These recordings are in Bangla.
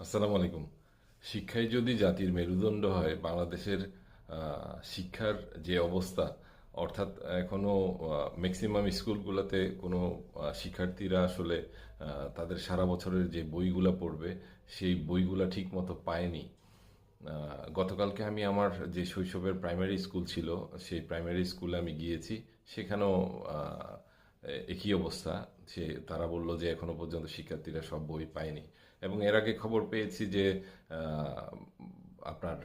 আসসালামু আলাইকুম। শিক্ষাই যদি জাতির মেরুদণ্ড হয়, বাংলাদেশের শিক্ষার যে অবস্থা, অর্থাৎ এখনো ম্যাক্সিমাম স্কুলগুলোতে কোনো শিক্ষার্থীরা আসলে তাদের সারা বছরের যে বইগুলা পড়বে সেই বইগুলা ঠিক মতো পায়নি। গতকালকে আমি আমার যে শৈশবের প্রাইমারি স্কুল ছিল সেই প্রাইমারি স্কুলে আমি গিয়েছি। সেখানেও একই অবস্থা। তারা বলল যে এখনো পর্যন্ত শিক্ষার্থীরা সব বই পায়নি। এবং এর আগে খবর পেয়েছি যে আহ, আপনার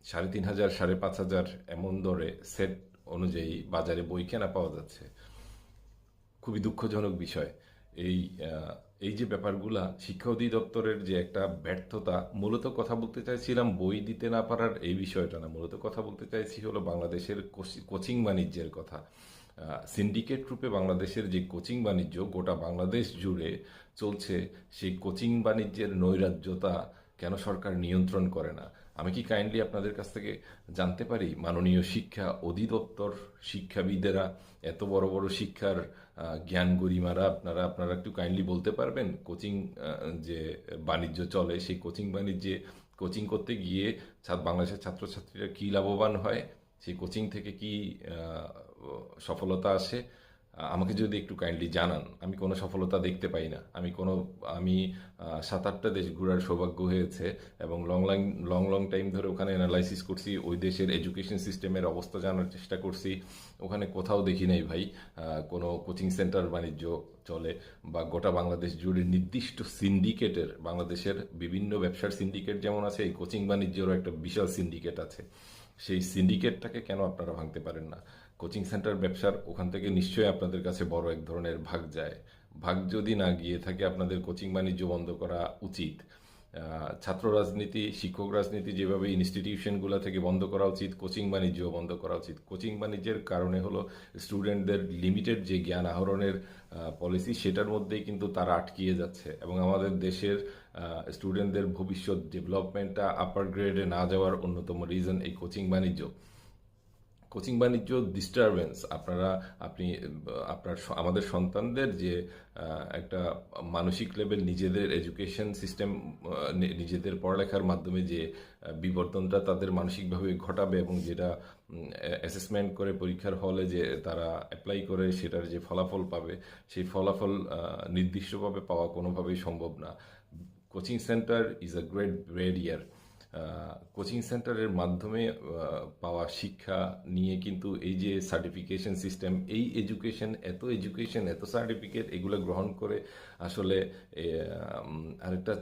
3,500 5,500 এমন দরে সেট অনুযায়ী বাজারে বই কেনা পাওয়া যাচ্ছে। খুবই দুঃখজনক বিষয়। এই এই যে ব্যাপারগুলা, শিক্ষা অধিদপ্তরের যে একটা ব্যর্থতা, মূলত কথা বলতে চাইছিলাম বই দিতে না পারার এই বিষয়টা না, মূলত কথা বলতে চাইছি হলো বাংলাদেশের কোচিং বাণিজ্যের কথা। সিন্ডিকেট রূপে বাংলাদেশের যে কোচিং বাণিজ্য গোটা বাংলাদেশ জুড়ে চলছে, সেই কোচিং বাণিজ্যের নৈরাজ্যতা কেন সরকার নিয়ন্ত্রণ করে না? আমি কি কাইন্ডলি আপনাদের কাছ থেকে জানতে পারি, মাননীয় শিক্ষা অধিদপ্তর, শিক্ষাবিদেরা, এত বড় বড় শিক্ষার জ্ঞান গরিমারা, আপনারা আপনারা একটু কাইন্ডলি বলতে পারবেন কোচিং যে বাণিজ্য চলে সেই কোচিং বাণিজ্যে কোচিং করতে গিয়ে বাংলাদেশের ছাত্রছাত্রীরা কী লাভবান হয়, সেই কোচিং থেকে কি সফলতা আসে? আমাকে যদি একটু কাইন্ডলি জানান। আমি কোনো সফলতা দেখতে পাই না। আমি 7-8টা দেশ ঘোরার সৌভাগ্য হয়েছে এবং লং লং টাইম ধরে ওখানে অ্যানালাইসিস করছি, ওই দেশের এডুকেশন সিস্টেমের অবস্থা জানার চেষ্টা করছি। ওখানে কোথাও দেখি নাই ভাই কোনো কোচিং সেন্টার বাণিজ্য চলে, বা গোটা বাংলাদেশ জুড়ে নির্দিষ্ট সিন্ডিকেটের, বাংলাদেশের বিভিন্ন ব্যবসার সিন্ডিকেট যেমন আছে, এই কোচিং বাণিজ্যেরও একটা বিশাল সিন্ডিকেট আছে। সেই সিন্ডিকেটটাকে কেন আপনারা ভাঙতে পারেন না? কোচিং সেন্টার ব্যবসার ওখান থেকে নিশ্চয়ই আপনাদের কাছে বড় এক ধরনের ভাগ যায়। ভাগ যদি না গিয়ে থাকে, আপনাদের কোচিং বাণিজ্য বন্ধ করা উচিত। ছাত্র রাজনীতি, শিক্ষক রাজনীতি যেভাবে ইনস্টিটিউশনগুলো থেকে বন্ধ করা উচিত, কোচিং বাণিজ্য বন্ধ করা উচিত। কোচিং বাণিজ্যের কারণে হলো স্টুডেন্টদের লিমিটেড যে জ্ঞান আহরণের পলিসি, সেটার মধ্যেই কিন্তু তারা আটকিয়ে যাচ্ছে এবং আমাদের দেশের স্টুডেন্টদের ভবিষ্যৎ ডেভেলপমেন্টটা আপার গ্রেডে না যাওয়ার অন্যতম রিজন এই কোচিং বাণিজ্য। কোচিং বাণিজ্য ডিস্টারবেন্স। আপনি আমাদের সন্তানদের যে একটা মানসিক লেভেল, নিজেদের এডুকেশন সিস্টেম, নিজেদের পড়ালেখার মাধ্যমে যে বিবর্তনটা তাদের মানসিকভাবে ঘটাবে এবং যেটা অ্যাসেসমেন্ট করে পরীক্ষার হলে যে তারা অ্যাপ্লাই করে সেটার যে ফলাফল পাবে, সেই ফলাফল নির্দিষ্টভাবে পাওয়া কোনোভাবেই সম্ভব না। Coaching centre is a great barrier. Coaching সেন্টারের মাধ্যমে পাওয়া শিক্ষা নিয়ে কিন্তু এই যে সার্টিফিকেশন সিস্টেম, এই এডুকেশন, এত সার্টিফিকেট, এগুলো গ্রহণ করে আসলে আরেকটা